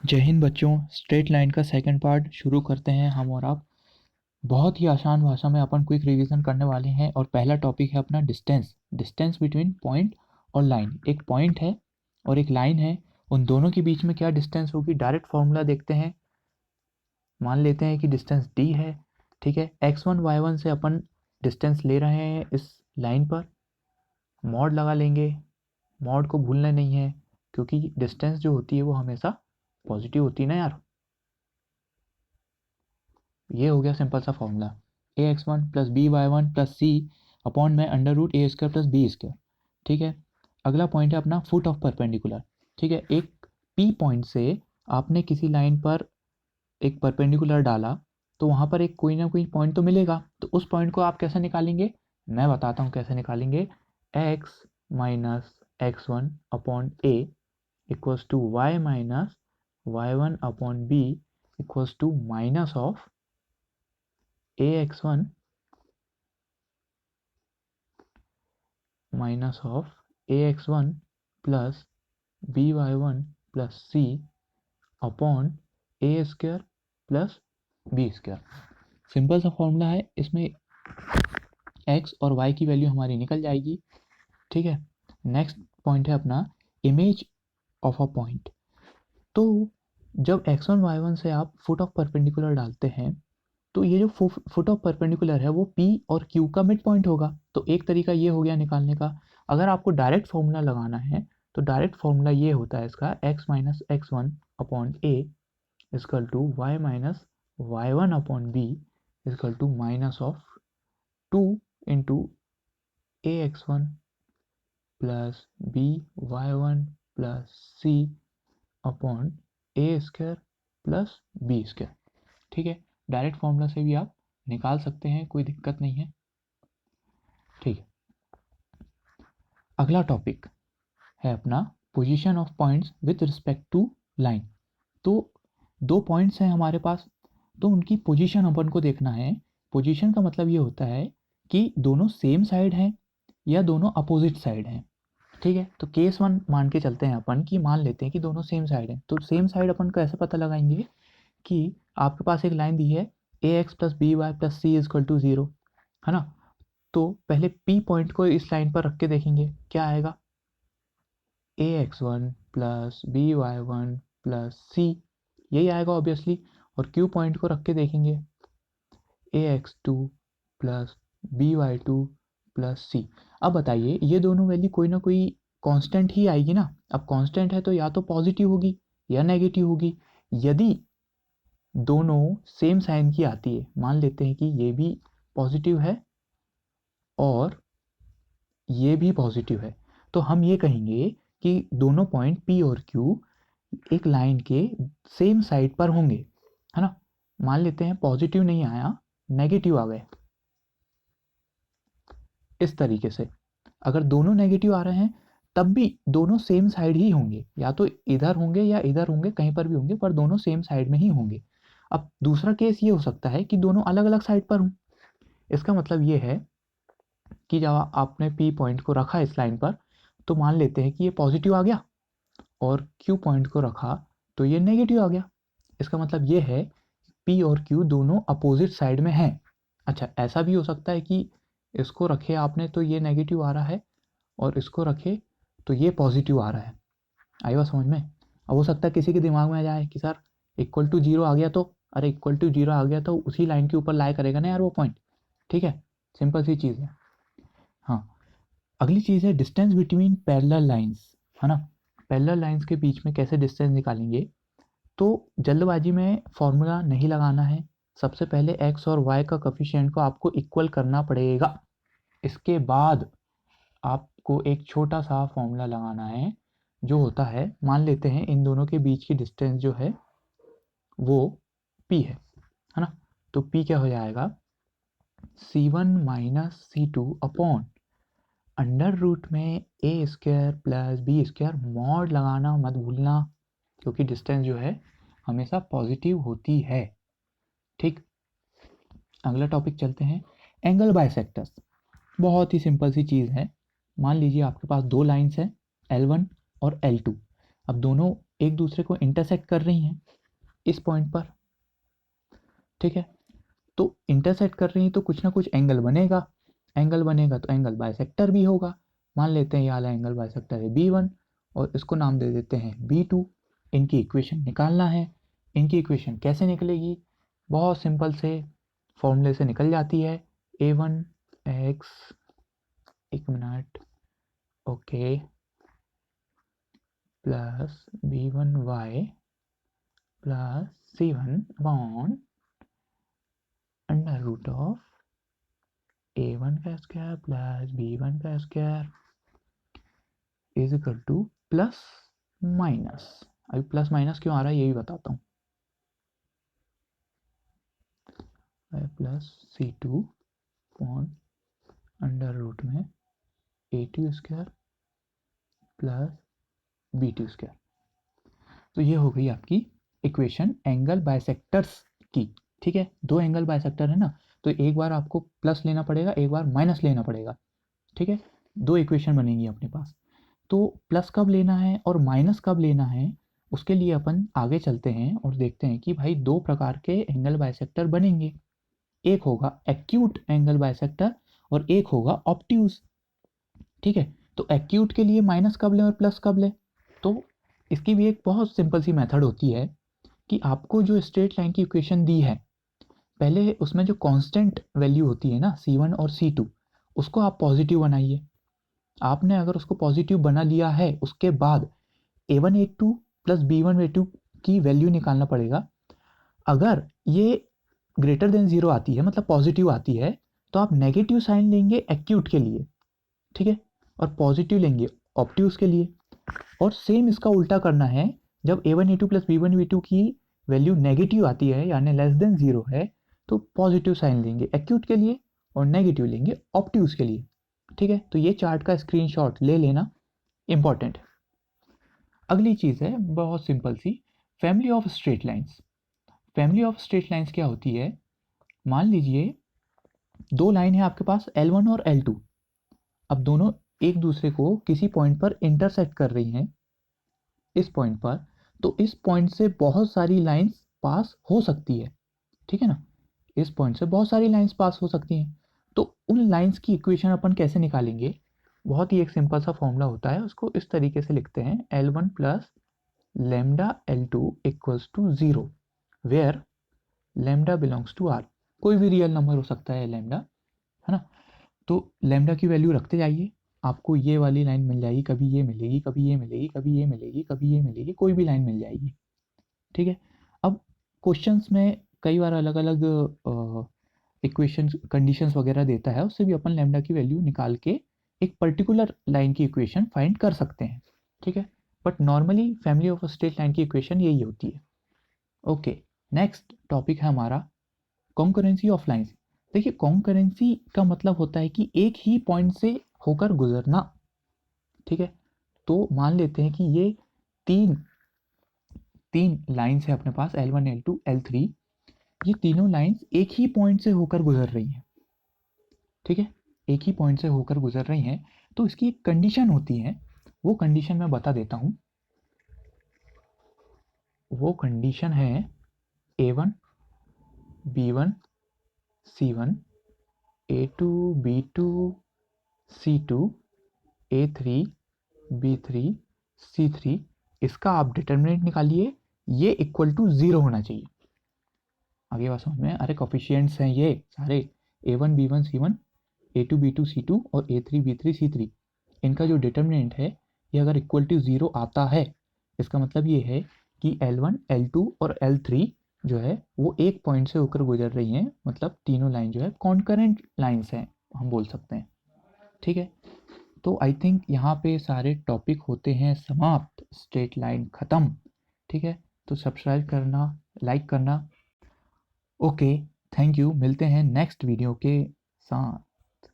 जय हिंद बच्चों। Straight line का सेकंड पार्ट शुरू करते हैं हम और आप। बहुत ही आसान भाषा में अपन क्विक रिवीजन करने वाले हैं और पहला टॉपिक है अपना डिस्टेंस। डिस्टेंस बिटवीन पॉइंट और लाइन। एक पॉइंट है और एक लाइन है, उन दोनों के बीच में क्या डिस्टेंस होगी, डायरेक्ट फॉर्मूला देखते हैं। मान लेते हैं कि डिस्टेंस डी है, ठीक है। x1 y1 से अपन डिस्टेंस ले रहे हैं इस लाइन पर, मॉड लगा लेंगे। मॉड को भूलना नहीं है क्योंकि डिस्टेंस जो होती है वो हमेशा पॉजिटिव होती है ना यार। ये हो गया सिंपल सा formula, A x one plus B Y one plus C upon में under root A square plus B square, ठीक है। अगला पॉइंट है अपना फुट ऑफ परपेंडिकुलर, ठीक है। एक पी पॉइंट से आपने किसी लाइन पर एक परपेंडिकुलर डाला तो वहाँ पर एक कोई ना कोई पॉइंट तो मिलेगा, तो उस पॉइंट को आप कैसे निकालेंगे, मैं बताता हूँ कैसे निकालेंगे। X minus x one upon a equals to y minus y one upon b equals to minus of ax1 minus of ax1 plus by1 plus c upon a square plus B square. Simple सा formula है, इसमें x और y की value हमारी निकल जाएगी, ठीक है। नेक्स्ट पॉइंट है अपना इमेज ऑफ अ पॉइंट। तो जब x1 y1 से आप फुट ऑफ परपेंडिकुलर डालते हैं तो ये जो फुट ऑफ परपेंडिकुलर है वो P और Q का मिड पॉइंट होगा। तो एक तरीका ये हो गया निकालने का। अगर आपको डायरेक्ट फॉर्मूला लगाना है तो डायरेक्ट फॉर्मूला ये होता है इसका, x minus x one upon a equal to y minus y one upon b equal to minus of 2 into a x one plus B Y one plus C upon a square plus B square, ठीक है। Direct formula से भी आप निकाल सकते हैं, कोई दिक्कत नहीं है, ठीक है। अगला टॉपिक है अपना position of points with respect to line. तो दो पॉइंट्स हैं हमारे पास, तो उनकी पोजीशन अपन को देखना है। पोजीशन का मतलब ये होता है कि दोनों सेम साइड हैं या दोनों अपोजिट साइड हैं, ठीक है। तो केस वन मान के चलते हैं अपन कि मान लेते हैं कि दोनों सेम साइड हैं। तो सेम साइड अपन को ऐसे पता लगाएंगे कि आपके पास एक लाइन दी है A X plus B Y plus C equal to zero, है ना। तो पहले पी पॉइंट को इस लाइन पर रख के देखेंगे क्या आएगा, A x one plus B Y one plus C, यही आएगा ऑब्वियसली। और क्यू पॉइंट को रख के देखेंगे A X two plus B Y two plus C. अब बताइए ये दोनों वैल्यू कोई ना कोई कांस्टेंट ही आएगी ना। अब कांस्टेंट है तो या तो पॉजिटिव होगी या नेगेटिव होगी। यदि दोनों सेम साइन की आती है, मान लेते हैं कि ये भी पॉजिटिव है और ये भी पॉजिटिव है, तो हम ये कहेंगे कि दोनों पॉइंट P और Q एक लाइन के सेम साइड पर होंगे, है ना। मान लेते हैं पॉजिटिव नहीं आया, नेगेटिव आ गए। इस तरीके से अगर दोनों नेगेटिव आ रहे हैं तब भी दोनों सेम साइड ही होंगे, या तो इधर होंगे या इधर होंगे, कहीं पर भी होंगे, पर दोनों सेम साइड में ही होंगे। अब दूसरा केस ये हो सकता है कि दोनों अलग अलग साइड पर हों। इसका मतलब ये है कि जब आपने पी पॉइंट को रखा इस लाइन पर तो मान लेते हैं कि ये पॉजिटिव आ गया और क्यू पॉइंट को रखा तो ये नेगेटिव आ गया। इसका मतलब ये है पी और क्यू दोनों अपोजिट साइड में हैं। अच्छा, ऐसा भी हो सकता है कि इसको रखे आपने तो ये नेगेटिव आ रहा है और इसको रखे तो ये पॉजिटिव आ रहा है। आई बात समझ में। अब हो सकता है किसी के दिमाग में आ जाए कि सर इक्वल टू जीरो आ गया तो, अरे इक्वल टू जीरो आ गया तो उसी लाइन के ऊपर लाई करेगा ना यार वो पॉइंट, ठीक है। सिंपल सी चीज़ है। हाँ, अगली चीज़ है डिस्टेंस बिटवीन पैरेलल लाइंस, है ना। पैरेलल लाइंस के बीच में कैसे डिस्टेंस निकालेंगे, तो जल्दबाजी में फॉर्मूला नहीं लगाना है। सबसे पहले एक्स और वाई का कोफिशिएंट को आपको इक्वल करना पड़ेगा। इसके बाद आपको एक छोटा सा फॉर्मूला लगाना है जो होता है, मान लेते हैं इन दोनों के बीच की डिस्टेंस जो है वो p है ना। तो p क्या हो जाएगा, c1 minus c two upon under root में a square plus B square. Mod लगाना मत भूलना क्योंकि डिस्टेंस जो है हमेशा पॉजिटिव होती है, ठीक। अगला टॉपिक चलते हैं, एंगल बाइसेक्टर्स। बहुत ही सिंपल सी चीज़ है। मान लीजिए आपके पास दो लाइंस हैं L1 और L2। अब दोनों एक दूसरे को इंटरसेक्ट कर रही हैं इस पॉइंट पर, ठीक है। तो इंटरसेक्ट कर रही हैं तो कुछ ना कुछ एंगल बनेगा, एंगल बनेगा तो एंगल बाइसेक्टर भी होगा। मान लेते हैं ये वाला एंगल बाइसेक्टर है B1 और इसको नाम दे देते हैं B2। इनकी इक्वेशन निकालना है। इनकी इक्वेशन कैसे निकलेगी? बहुत सिंपल से फॉर्मूले से निकल जाती है। A1x, एक minute, okay, plus B1y plus C1 upon under root of A1 का स्क्वायर प्लस B1 का square is equal to plus minus. अभी प्लस माइनस क्यों आ रहा है ये भी बताता हूँ। Plus C2 upon under root में A2 square plus B2 square. तो ये हो गई आपकी इक्वेशन एंगल बाइसेक्टर्स की, ठीक है। दो एंगल बाइसेक्टर है ना, तो एक बार आपको प्लस लेना पड़ेगा, एक बार माइनस लेना पड़ेगा, ठीक है। दो इक्वेशन बनेंगी अपने पास। तो प्लस कब लेना है और माइनस कब लेना है, उसके लिए अपन आगे चलते हैं और देखते हैं कि भाई दो प्रकार के एंगल बाइसेक्टर बनेंगे। एक होगा एक्यूट एंगल बाइसेक्टर और एक होगा ऑब्ट्यूज, ठीक है। तो एक्यूट के लिए माइनस कब लें और प्लस कब लें? तो इसकी भी एक बहुत सिंपल सी मेथड होती है कि आपको जो स्ट्रेट लाइन की इक्वेशन दी है, पहले उसमें जो कांस्टेंट वैल्यू होती है ना C1 और C2, उसको आप पॉजिटिव बनाइए। आपने अगर उसको पॉजिटिव बना लिया है, उसके बाद A1 A2 plus B1 A2 की वैल्यू निकालना पड़ेगा। अगर ये ग्रेटर देन 0 आती है, मतलब पॉजिटिव आती है, तो आप नेगेटिव साइन लेंगे एक्यूट के लिए, ठीक है, और पॉजिटिव लेंगे ऑब्ट्यूज के लिए। और सेम इसका उल्टा करना है, जब A1 A2 plus B1 B2 की वैल्यू नेगेटिव आती है यानी लेस देन 0 है, तो पॉजिटिव साइन लेंगे एक्यूट के लिए और नेगेटिव लेंगे ऑब्ट्यूज के लिए, ठीक है। तो ये चार्ट का स्क्रीनशॉट ले लेना, इंपॉर्टेंट। अगली चीज़ है बहुत सिंपल सी, family of straight lines. Family of straight lines क्या होती है? मान लीजिए दो लाइन है आपके पास L1 और L2। अब दोनों एक दूसरे को किसी पॉइंट पर इंटरसेक्ट कर रही हैं इस पॉइंट पर, तो इस पॉइंट से बहुत सारी लाइंस पास हो सकती है, ठीक है ना। इस पॉइंट से बहुत सारी लाइंस पास हो सकती हैं। तो उन लाइंस की इक्वेशन अपन कैसे निकालेंगे? बहुत ही एक सिंपल सा फॉर्मूला होता है, उसको इस तरीके से लिखते हैं L1 plus lambda L2 equals to 0 where lambda belongs to R. कोई भी रियल नंबर हो सकता है लेमडा, है ना। तो लेमडा की वैल्यू रखते जाइए, आपको ये वाली लाइन मिल जाएगी, कभी ये मिलेगी, कभी ये मिलेगी, कभी ये मिलेगी, कभी ये मिलेगी, कोई भी लाइन मिल जाएगी, ठीक है। अब क्वेश्चंस में कई बार अलग अलग इक्वेशन कंडीशंस वगैरह देता है, उससे भी अपन लेमडा की वैल्यू निकाल के एक पर्टिकुलर लाइन की इक्वेशन फाइंड कर सकते हैं, ठीक है। But normally family of straight line की इक्वेशन यही होती है। ओके, नेक्स्ट टॉपिक है हमारा कॉन्करेंसी ऑफ लाइंस। देखिए कॉन्करेंसी का मतलब होता है कि एक ही पॉइंट से होकर गुजरना, ठीक है। तो मान लेते हैं कि ये तीन तीन लाइंस है अपने पास L1 L2 L3। ये तीनों लाइंस एक ही पॉइंट से होकर गुजर रही हैं, ठीक है, एक ही पॉइंट से होकर गुजर रही हैं। तो इसकी एक कंडीशन होती है, वो कंडीशन मैं बता देता हूँ। वो कंडीशन है A1 B1 C1 A2 B2 C2 A3 B3 C3। इसका आप डिटर्मिनेंट निकालिए, ये इक्वल टू 0 होना चाहिए। आगे बात समझ में? अरे कोफिशिएंट्स हैं ये सारे, A1 B1 C1 A2 B2 C2 और A3 B3 C3। इनका जो डिटर्मिनेंट है, ये अगर इक्वल टू 0 आता है, इसका मतलब ये है कि L1 L2 और L3 जो है वो एक पॉइंट से होकर गुजर रही हैं, मतलब तीनों लाइन जो है कॉन्करेंट लाइंस हैं, हम बोल सकते हैं, ठीक है। तो आई थिंक यहाँ पे सारे टॉपिक होते हैं समाप्त, स्ट्रेट लाइन ख़त्म, ठीक है। तो सब्सक्राइब करना, लाइक करना। ओके, थैंक यू, मिलते हैं नेक्स्ट वीडियो के साथ।